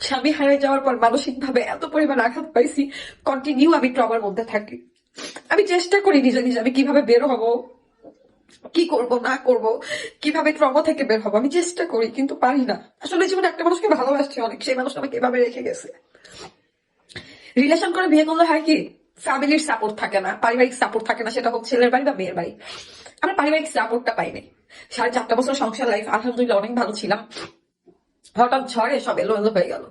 স্বামী হারিয়ে যাওয়ার পর মানসিক ভাবে এত পরিমাণ আঘাত পাইছি, কন্টিনিউ আমি ট্রমার মধ্যে থাকি। আমি চেষ্টা করি নিজে নিজে আমি কিভাবে বের হব, কি করব না করব, কিভাবে ট্রমা থেকে বের হবো, আমি চেষ্টা করি কিন্তু পারি না। আসলে জীবনে একটা মানুষকে ভালোবাসছি অনেক, সেই মানুষ আমাকে এভাবে রেখে গেছে। রিলেশন করে বিয়ে করলে হয় কি, ফ্যামিলির সাপোর্ট থাকে না, পারিবারিক সাপোর্ট থাকে না, সেটা হোক ছেলের বাড়ি বা মেয়ের বাড়ি। আমরা পারিবারিক সাপোর্টটা পাইনি। 4.5 বছর সংসার লাইফ আলহামদুলিল্লাহ অনেক ভালো ছিলাম, হঠাৎ ঝড়ে সব এলো এলো হয়ে গেল।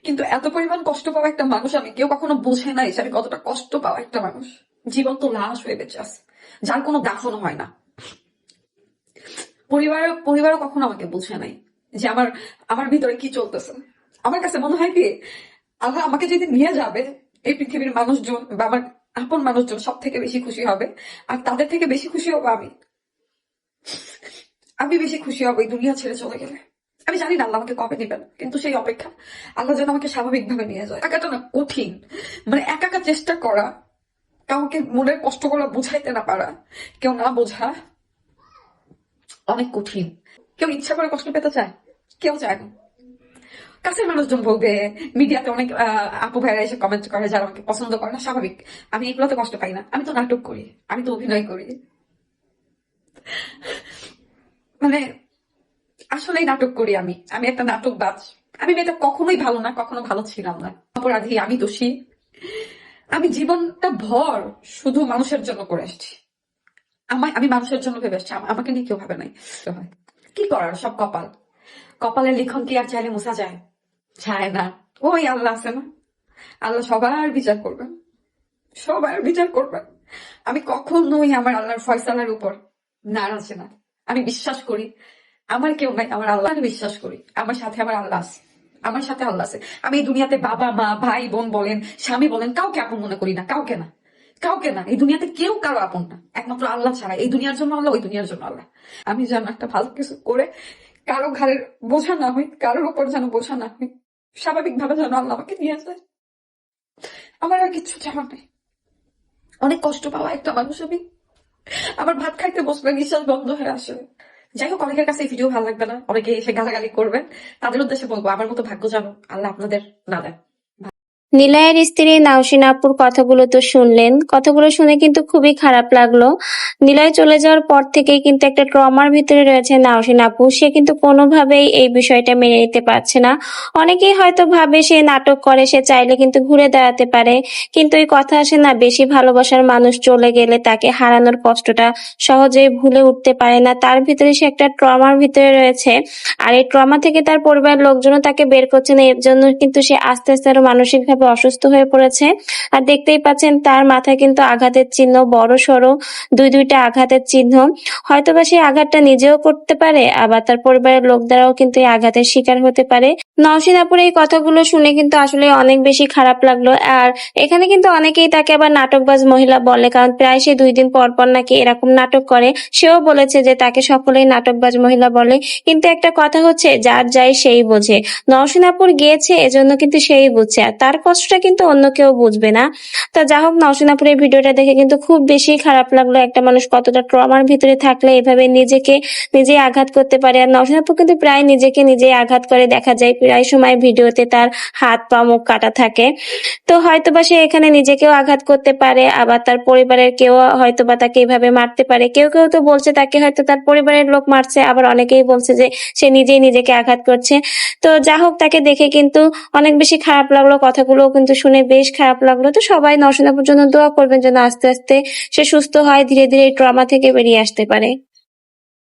কিন্তু এত পরিমাণ কষ্ট পাওয়া একটা মানুষ আমি কেউ কখনো বুঝে নাই, আমি কতটা কষ্ট পাওয়া একটা মানুষ। জীবন্ত লাশ হয়ে বেঁচে আছে, যার কোনো দাফনও হয় না। পরিবারও কখনো আমাকে বুঝে নাই যে আমার আমার ভিতরে কি চলতেছে। আমার কাছে মনে হয় কি, আল্লাহ আমাকে যদি নিয়ে যাবে, এই পৃথিবীর মানুষজন বা আমার আপন মানুষজন সব থেকে বেশি খুশি হবে, আর তাদের থেকে বেশি খুশি হবো আমি। আমি বেশি খুশি হবো এই দুনিয়া ছেড়ে চলে গেলে। আমি জানি না আল্লাহ আমাকে কবে নেবেন, কিন্তু সেই অপেক্ষা। আল্লাহ যেন আমাকে স্বাভাবিকভাবে নিয়ে যায়। একাটা না কঠিন, মানে একা একা চেষ্টা করা, কাউকে মনের কষ্ট করা বুঝাইতে না পারা, কেউ না বোঝা, অনেক কঠিন। কেউ ইচ্ছা করে কষ্ট পেতে চায়? কেউ চায় না। কাছের মানুষজন বলবে, মিডিয়াতে অনেক আপু ভাইরা এসে কমেন্ট করে যারা আমাকে পছন্দ করে না, স্বাভাবিক। আমি এগুলোতে কষ্ট পাই না, আমি তো নাটক করি, আমি তো অভিনয় করি। মানে আসলেই নাটক করি আমি, আমি একটা নাটকবাজ। আমি মেয়েটা কখনোই ভালো না, কখনো ভালো ছিলাম না, অপরাধী, আমি দোষী। আমি জীবনটা ভর শুধু মানুষের জন্য করে আসছি। আমি মানুষের জন্য ভেবে আসছি, আমাকে নিয়ে কেউ ভাবে নাই। তো হয় কি করার, সব কপাল। কপালের লিখন কি আর চাইলে মোছা যায়? যায় না। ওই আল্লাহ আছে না, আল্লাহ সবার বিচার করবেন, সবার বিচার করবেন। আমি কখনোই আমার আল্লাহর ফয়সালার উপর নারাজ না। আমি বিশ্বাস করি আমার কেউ নাই, আমার আল্লাহ। আমি বিশ্বাস করি আমার সাথে আমার আল্লাহ আছে, আমার সাথে আল্লাহ আছে। আমি এই দুনিয়াতে বাবা মা ভাই বোন বলেন, স্বামী বলেন, কাউকে আপন মনে করি না, কাউকে না, কাউকে না। এই দুনিয়াতে কেউ কারো আপন না, একমাত্র আল্লাহ ছাড়া। এই দুনিয়ার জন্য আল্লাহ, ওই দুনিয়ার জন্য আল্লাহ। আমি যেন একটা ভালো কিছু করে কারো ঘাড়ের বোঝা না হই, কারোর উপর যেন বোঝা না হই, স্বাভাবিক ভাবে যেন আল্লাহ আমাকে নিয়ে যায়। আমার আর কিচ্ছু চাওয়া নেই। অনেক কষ্ট পাওয়া একটা মানুষ আমি। আমার ভাত খাইতে বসলে নিঃশ্বাস বন্ধ হয়ে আসে। যাই হোক, অনেকের কাছে এই ভিডিও ভালো লাগবে না, অনেকে এসে গালাগালি করবেন। তাদের উদ্দেশ্যে বলবো, আমার মতো ভাগ্য জানো আল্লাহ আপনাদের না দেন। নিলয়ের স্ত্রী নাওশিন আপুর কথাগুলো তো শুনলেন, কথাগুলো শুনে কিন্তু খুবই খারাপ লাগলো। নিলয় চলে যাওয়ার পর থেকেই কিন্তু একটা ট্রমার ভিতরে রয়েছে নাওশিন আপু। সে কিন্তু কোনোভাবেই এই বিষয়টা মেনে নিতে পারছে না। অনেকেই হয়তো ভাবে সে নাটক করে, সে চাইলে কিন্তু ঘুরে দাঁড়াতে পারে, কিন্তু এই কথা আসে না, বেশি ভালোবাসার মানুষ চলে গেলে তাকে হারানোর কষ্টটা সহজেই ভুলে উঠতে পারে না। তার ভিতরে সে একটা ট্রমার ভিতরে রয়েছে, আর এই ট্রমা থেকে তার পরিবারের লোকজনও তাকে বের করছে না। এর জন্য কিন্তু সে আস্তে আস্তে আরো মানসিকভাবে অসুস্থ হয়ে পড়েছে। আর দেখতেই পাচ্ছেন তার মাথায় কিন্তু আঘাতের চিহ্ন, বড় সড়ো দুইটা আঘাতের চিহ্ন। হয়তোবা সেই আঘাতটা নিজেও করতে পারে, আবার তার পরিবারের লোক দ্বারাও কিন্তু এই আঘাতের শিকার হতে পারে। নওশিন আপুর এই কথাগুলো শুনে কিন্তু আসলে অনেক বেশি খারাপ লাগলো। আর এখানে কিন্তু অনেকেই তাকে আবার নাটকবাজ মহিলা বলে, কারণ প্রায় সে 2 দিন পর পর নাকি এরকম নাটক করে। সেও বলেছে যে তাকে সকলেই নাটকবাজ মহিলা বলে, কিন্তু একটা কথা হচ্ছে, যার যাই সেই বোঝে। নওশিন আপুর গিয়েছে এজন্য কিন্তু সেই বুঝছে, আর তার কষ্টটা কিন্তু অন্য কেউ বুঝবে না। তা যা হোক, নওশিন আপুর এই ভিডিওটা দেখে কিন্তু খুব বেশি খারাপ লাগলো। একটা মানুষ কতটা ট্রমার ভিতরে থাকলে এভাবে নিজেকে নিজেই আঘাত করতে পারে। আর নওশিন আপু কিন্তু প্রায় নিজেকে নিজেই আঘাত করে, দেখা যায় প্রায় সময় ভিডিওতে তার হাত পা মুখ কাটা থাকে। তো হয়তোবা সে এখানে নিজেকেও আঘাত করতে পারে, আবার তার পরিবারের কেউ হয়তোবা তাকে এভাবে মারতে পারে। কেউ কেউ তো বলছে তাকে হয়তো তার পরিবারের লোক মারছে, আবার অনেকেই বলছে যে সে নিজেই নিজেকে আঘাত করছে। তো যা হোক, তাকে দেখে কিন্তু অনেক বেশি খারাপ লাগলো, কথাগুলো কিন্তু শুনে বেশ খারাপ লাগলো। তো সবাই নওশিন আপুর জন্য দোয়া করবেন যেন আস্তে আস্তে সে সুস্থ হয়, ধীরে ধীরে এই ট্রমা থেকে বেরিয়ে আসতে পারে।